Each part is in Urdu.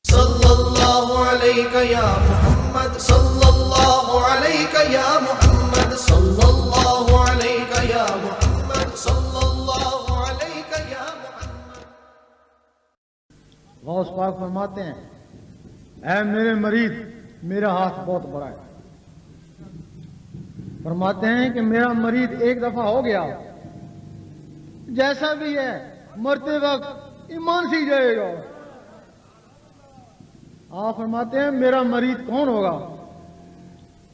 صلی اللہ علیہ یا محمد، صلی اللہ علیہ یا محمد، صلی اللہ علیہ یا محمد، صلی اللہ علیہ یا محمد۔ غوث پاک فرماتے ہیں، اے میرے مرید، میرا ہاتھ بہت بڑا ہے۔ فرماتے ہیں کہ میرا مرید ایک دفعہ ہو گیا، جیسا بھی ہے مرتے وقت ایمان سے ہی جائے گا۔ آپ فرماتے ہیں میرا مرید کون ہوگا؟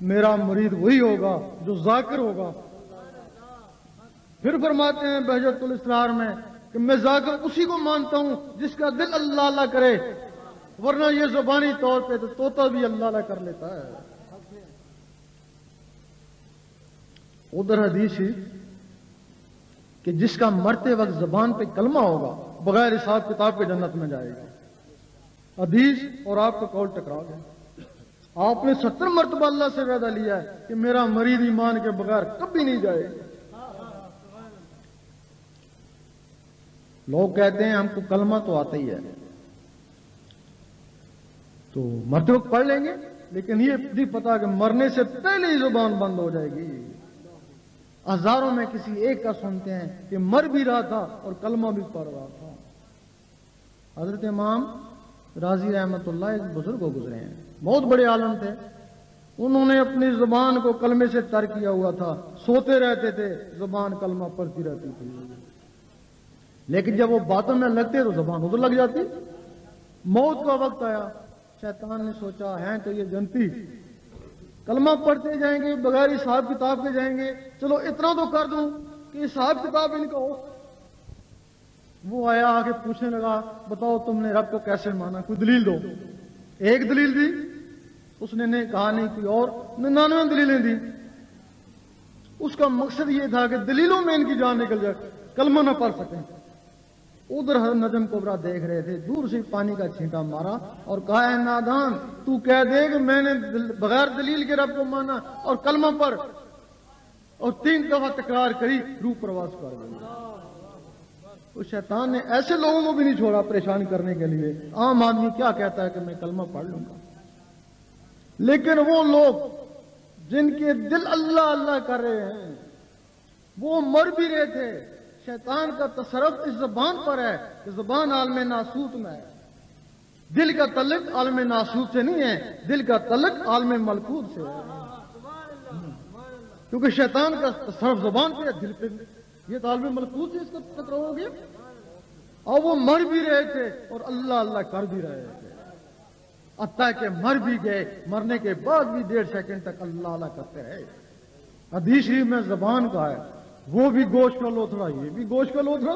میرا مرید وہی ہوگا جو ذاکر ہوگا۔ پھر فرماتے ہیں بہجت الاسرار میں کہ میں ذاکر اسی کو مانتا ہوں جس کا دل اللہ اللہ کرے، ورنہ یہ زبانی طور پہ تو طوطا بھی اللہ اللہ کر لیتا ہے۔ ادھر حدیث ہی کہ جس کا مرتے وقت زبان پہ کلمہ ہوگا بغیر حساب کتاب کے جنت میں جائے گا۔ حدیث اور آپ کا قول ٹکرا گیا۔ آپ نے 70 مرتبہ اللہ سے وعدہ لیا ہے کہ میرا مرید ایمان کے بغیر کبھی نہیں جائے گا۔ لوگ کہتے ہیں ہم کو کلمہ تو آتا ہی ہے تو مرتے وقت پڑھ لیں گے، لیکن یہ نہیں پتا کہ مرنے سے پہلے ہی زبان بند ہو جائے گی۔ ہزاروں میں کسی ایک کا سنتے ہیں کہ مر بھی رہا تھا اور کلمہ بھی پڑھ رہا تھا۔ حضرت امام راضی رحمت اللہ ایک بزرگ کو گزرے ہیں، بہت بڑے عالم تھے۔ انہوں نے اپنی زبان کو کلمے سے تر کیا ہوا تھا، سوتے رہتے تھے، زبان کلمہ پڑھتی رہتی تھی، لیکن جب وہ باتوں میں لگتے تو زبان ادھر لگ جاتی۔ موت کا وقت آیا، شیطان نے سوچا ہیں تو یہ جنتی کلمہ پڑھتے جائیں گے بغیر حساب کتاب کے جائیں گے، چلو اتنا تو کر دوں کہ حساب کتاب ان کا ہو۔ وہ آیا آ کے پوچھنے لگا، بتاؤ تم نے رب کو کیسے مانا، کوئی دلیل دو۔ ایک دلیل دی، اس نے کہا نہیں کوئی اور، 99 دلیلیں دی۔ اس کا مقصد یہ تھا کہ دلیلوں میں ان کی جان نکل جائے، کلمہ نہ پڑھ سکیں۔ ادھر حضرت نجم کبریٰ دیکھ رہے تھے، دور سے پانی کا چھینٹا مارا اور کہا، اے نادان، تو کہہ دے کہ میں نے بغیر دلیل کے رب کو مانا اور کلمہ پڑھ، اور 3 دفعہ تکرار کری، روح پرواز کر گئی۔ تو شیطان نے ایسے لوگوں کو بھی نہیں چھوڑا پریشان کرنے کے لیے۔ عام آدمی کیا کہتا ہے کہ میں کلمہ پڑھ لوں گا، لیکن وہ لوگ جن کے دل اللہ اللہ کر رہے ہیں وہ مر بھی رہے تھے۔ شیطان کا تصرف اس زبان پر ہے کہ زبان عالم ناسوت میں ہے، دل کا تعلق عالم ناسوت سے نہیں ہے، دل کا تعلق عالم ملکوت سے ہے، کیونکہ شیطان کا تصرف زبان پہ ہے، دل پہ نہیں۔ یہ تو عالم ملکوت سے اس کا ٹکراؤ ہو گیا۔ اور وہ مر بھی رہے تھے اور اللہ اللہ کر بھی رہے تھے، حتیٰ کہ مر بھی گئے، مرنے کے بعد بھی 1.5 سیکنڈ تک اللہ اللہ کرتے رہے۔ حدیث شریف میں زبان کا ہے، وہ بھی گوشت کا لوتھڑا، یہ بھی گوشت کا لوتھڑا۔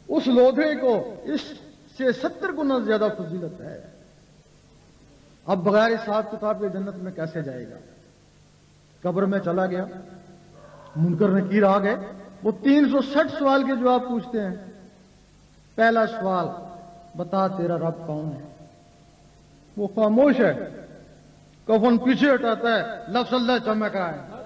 اس لوتھڑے کو اس سے 70 گنا زیادہ فضیلت ہے۔ اب بغیر حساب کتاب کے جنت میں کیسے جائے گا؟ قبر میں چلا گیا، منکر نکیر آ گئے، وہ 360 سوال کے جواب پوچھتے ہیں۔ پہلا سوال، بتا تیرا رب کون ہے؟ وہ خاموش ہے، کفن پیچھے ہٹاتا ہے، لفظ اللہ چمک رہا ہے۔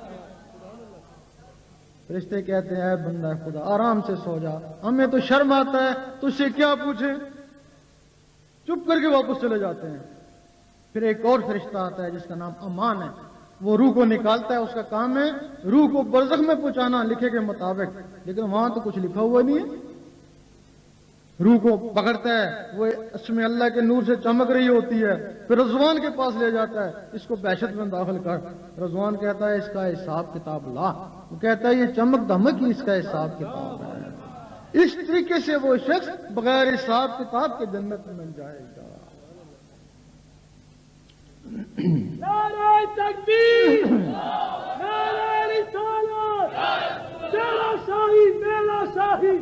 فرشتے کہتے ہیں، اے بندہ خدا آرام سے سو جا، ہمیں تو شرم آتا ہے تجھ سے کیا پوچھیں، چپ کر کے واپس چلے جاتے ہیں۔ پھر ایک اور فرشتہ آتا ہے جس کا نام امان ہے، وہ روح کو نکالتا ہے، اس کا کام ہے روح کو برزخ میں پہنچانا لکھے کے مطابق، لیکن وہاں تو کچھ لکھا ہوا نہیں ہے۔ روح کو پکڑتا ہے، وہ اس میں اللہ کے نور سے چمک رہی ہوتی ہے، پھر رضوان کے پاس لے جاتا ہے، اس کو بحشت میں داخل کر۔ رضوان کہتا ہے اس کا حساب کتاب لا، وہ کہتا ہے یہ چمک دھمک ہی اس کا حساب کتاب ہے۔ اس طریقے سے وہ شخص بغیر حساب کتاب کے جنت میں جائے گا۔ نعرہ تکبیر، نعرہ رسالت، تیرا شاہی میرا شاہی،